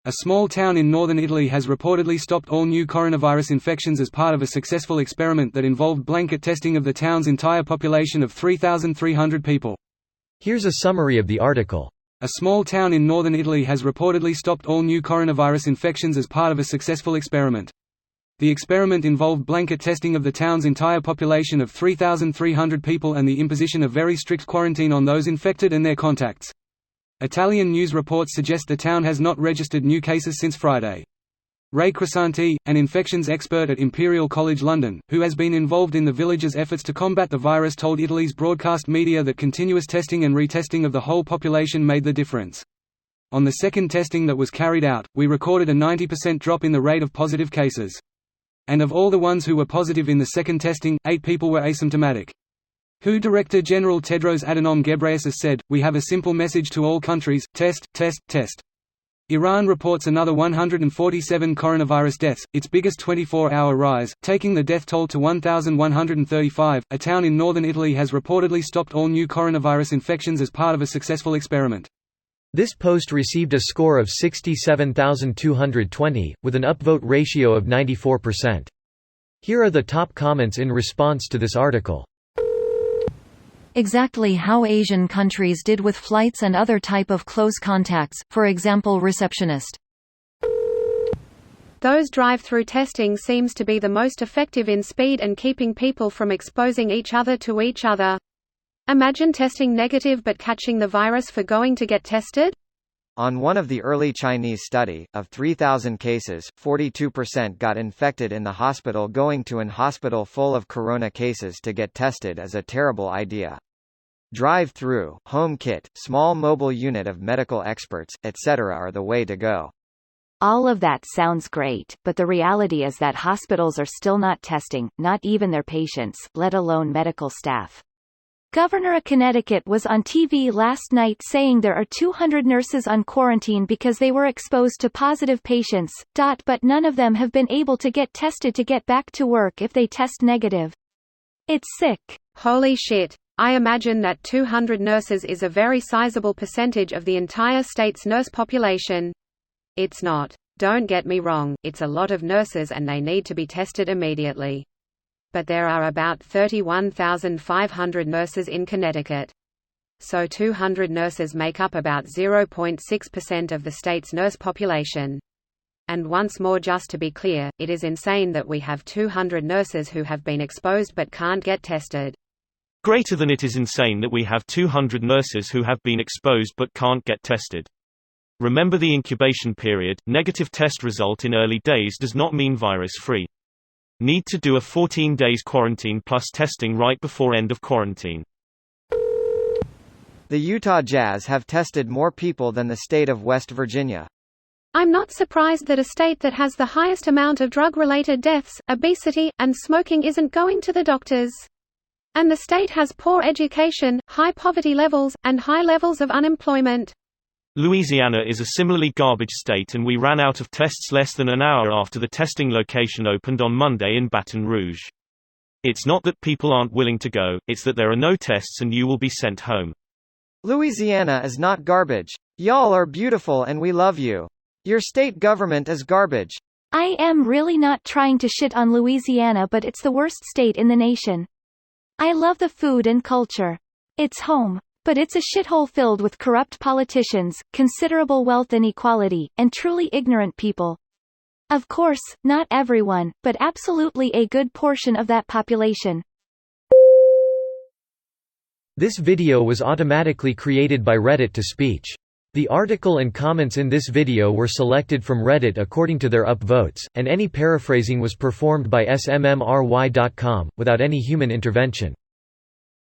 A small town in northern Italy has reportedly stopped all new coronavirus infections as part of a successful experiment that involved blanket testing of the town's entire population of 3,300 people. Here's a summary of the article. A small town in northern Italy has reportedly stopped all new coronavirus infections as part of a successful experiment. The experiment involved blanket testing of the town's entire population of 3,300 people and the imposition of very strict quarantine on those infected and their contacts. Italian news reports suggest the town has not registered new cases since Friday. Ray Crisanti, an infections expert at Imperial College London, who has been involved in the village's efforts to combat the virus, told Italy's broadcast media that continuous testing and retesting of the whole population made the difference. On the second testing that was carried out, we recorded a 90% drop in the rate of positive cases. And of all the ones who were positive in the second testing, 8 people were asymptomatic. WHO Director General Tedros Adhanom Ghebreyesus said, "We have a simple message to all countries: test, test, test." Iran reports another 147 coronavirus deaths, its biggest 24-hour rise, taking the death toll to 1,135. A town in northern Italy has reportedly stopped all new coronavirus infections as part of a successful experiment. This post received a score of 67,220, with an upvote ratio of 94%. Here are the top comments in response to this article. Exactly how Asian countries did with flights and other type of close contacts, for example receptionist. Those drive-through testing seems to be the most effective in speed and keeping people from exposing each other to each other. Imagine testing negative but catching the virus for going to get tested? On one of the early Chinese study, of 3,000 cases, 42% got infected in the hospital. Going to an hospital full of corona cases to get tested is a terrible idea. Drive-through, home kit, small mobile unit of medical experts, etc. are the way to go. All of that sounds great, but the reality is that hospitals are still not testing, not even their patients, let alone medical staff. Governor of Connecticut was on TV last night saying there are 200 nurses on quarantine because they were exposed to positive patients, but none of them have been able to get tested to get back to work if they test negative. It's sick. Holy shit. I imagine that 200 nurses is a very sizable percentage of the entire state's nurse population. It's not. Don't get me wrong, it's a lot of nurses and they need to be tested immediately. But there are about 31,500 nurses in Connecticut. So 200 nurses make up about 0.6% of the state's nurse population. And once more, just to be clear, it is insane that we have 200 nurses who have been exposed but can't get tested. Greater than it is insane that we have 200 nurses who have been exposed but can't get tested. Remember the incubation period. Negative test result in early days does not mean virus-free. Need to do a 14 days quarantine plus testing right before end of quarantine. The Utah Jazz have tested more people than the state of West Virginia. I'm not surprised that a state that has the highest amount of drug-related deaths, obesity, and smoking isn't going to the doctors. And the state has poor education, high poverty levels, and high levels of unemployment. Louisiana is a similarly garbage state, and we ran out of tests less than an hour after the testing location opened on Monday in Baton Rouge. It's not that people aren't willing to go, it's that there are no tests and you will be sent home. Louisiana is not garbage. Y'all are beautiful and we love you. Your state government is garbage. I am really not trying to shit on Louisiana, but it's the worst state in the nation. I love the food and culture. It's home. But it's a shithole filled with corrupt politicians, considerable wealth inequality, and truly ignorant people. Of course, not everyone, but absolutely a good portion of that population. This video was automatically created by Reddit to speech. The article and comments in this video were selected from Reddit according to their upvotes, and any paraphrasing was performed by smmry.com, without any human intervention.